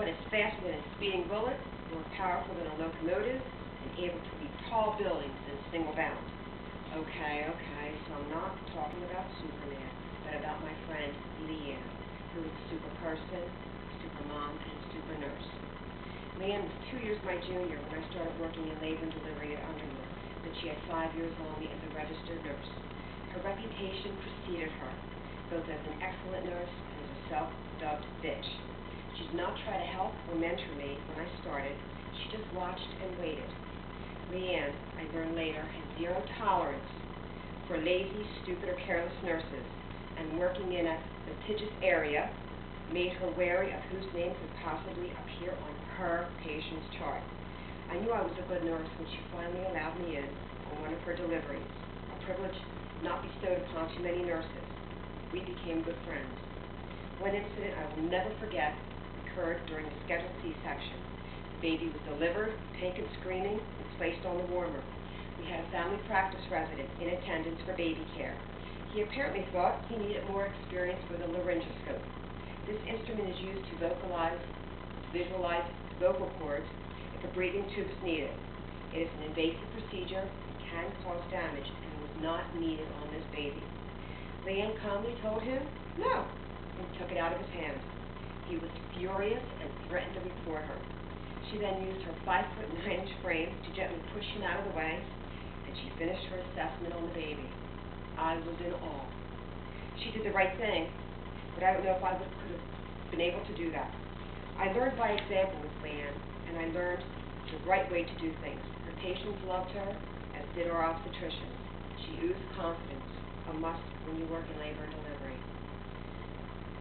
One is faster than a speeding bullet, more powerful than a locomotive, and able to leap tall buildings in a single bound. Okay, so I'm not talking about Superman, but about my friend Leanne, who is a super person, super mom, and a super nurse. Leanne was 2 years my junior when I started working in labor and delivery at Underwood, but she had 5 years on me as a registered nurse. Her reputation preceded her, both as an excellent nurse and as a self-dubbed bitch. She did not try to help or mentor me when I started. She just watched and waited. Leanne, I learned later, had zero tolerance for lazy, stupid, or careless nurses, and working in a litigious area made her wary of whose name could possibly appear on her patient's chart. I knew I was a good nurse when she finally allowed me in on one of her deliveries, a privilege not bestowed upon too many nurses. We became good friends. One incident I will never forget occurred during a scheduled C-section. The baby was delivered, pink and screaming, and placed on the warmer. We had a family practice resident in attendance for baby care. He apparently thought he needed more experience with a laryngoscope. This instrument is used to visualize vocal cords if a breathing tube is needed. It is an invasive procedure and can cause damage, and was not needed on this baby. Leanne calmly told him no, and took it out of his hand. He was furious and threatened to report her. She then used her 5'9" frame to gently push him out of the way, and she finished her assessment on the baby. I was in awe. She did the right thing, but I don't know if I could have been able to do that. I learned by example with Leanne, and I learned the right way to do things. Her patients loved her, as did our obstetricians. She oozed confidence, a must when you work in labor and delivery.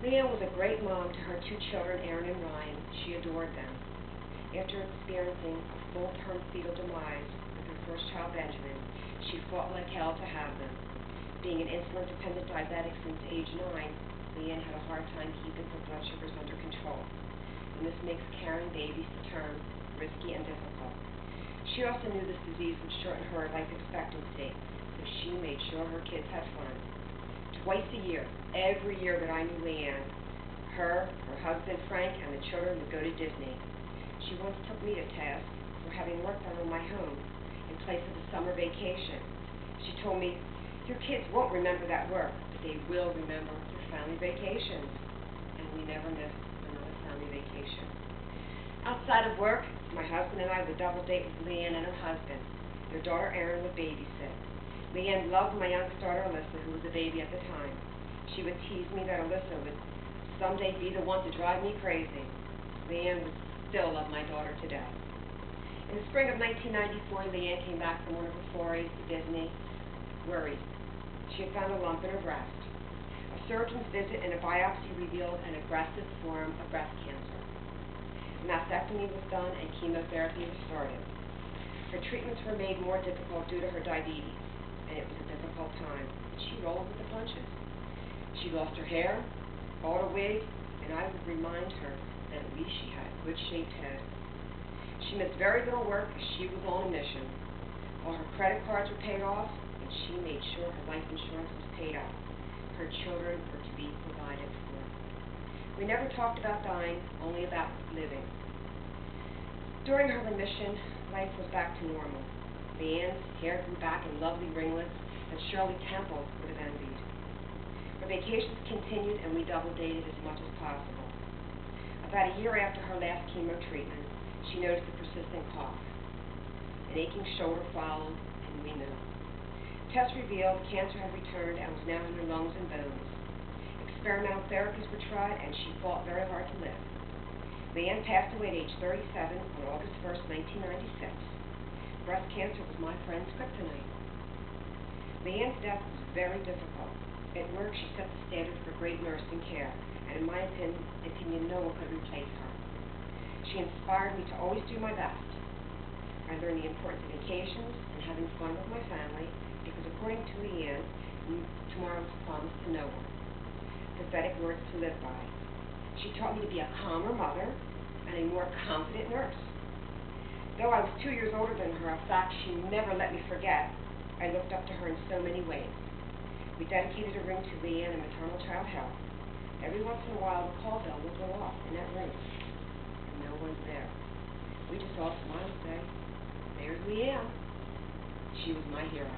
Leanne was a great mom to her 2 children, Aaron and Ryan. She adored them. After experiencing a full-term fetal demise with her first child, Benjamin, she fought like hell to have them. Being an insulin-dependent diabetic since age 9, Leanne had a hard time keeping her blood sugars under control, and this makes carrying babies to term risky and difficult. She also knew this disease would shorten her life expectancy, so she made sure her kids had fun. Twice a year, every year that I knew Leanne, her husband Frank, and the children would go to Disney. She once took me to task for having worked on my home in place of a summer vacation. She told me, "Your kids won't remember that work, but they will remember their family vacations." And we never missed another family vacation. Outside of work, my husband and I would double date with Leanne and her husband. Their daughter Erin would babysit. Leanne loved my youngest daughter Alyssa, who was a baby at the time. She would tease me that Alyssa would someday be the one to drive me crazy. Leanne would still love my daughter today. In the spring of 1994, Leanne came back from one of her forays to Disney, worried. She had found a lump in her breast. A surgeon's visit and a biopsy revealed an aggressive form of breast cancer. A mastectomy was done and chemotherapy was started. Her treatments were made more difficult due to her diabetes, and it was a difficult time. She rolled with the punches. She lost her hair, bought a wig, and I would remind her that at least she had a good-shaped head. She missed very little work as she was on a mission. All her credit cards were paid off, and she made sure her life insurance was paid out. Her children were to be provided for. We never talked about dying, only about living. During her remission, life was back to normal. Leanne's hair grew back in lovely ringlets that Shirley Temple would have envied. Her vacations continued, and we double-dated as much as possible. About a year after her last chemo treatment, she noticed a persistent cough. An aching shoulder followed, and we knew. Tests revealed cancer had returned and was now in her lungs and bones. Experimental therapies were tried, and she fought very hard to live. Leanne passed away at age 37 on August 1st, 1996. Breast cancer was my friend's kryptonite. Leanne's death was very difficult. At work, she set the standard for great nursing care, and in my opinion, no one could replace her. She inspired me to always do my best. I learned the importance of vacations and having fun with my family, because according to Leanne, tomorrow is promised to no one. Prophetic words to live by. She taught me to be a calmer mother and a more confident nurse. Though I was 2 years older than her, a fact she never let me forget, I looked up to her in so many ways. We dedicated a room to Leanne in maternal child health. Every once in a while, the call bell would go off in that room. And We just all smile and say, there's Leanne. She was my hero.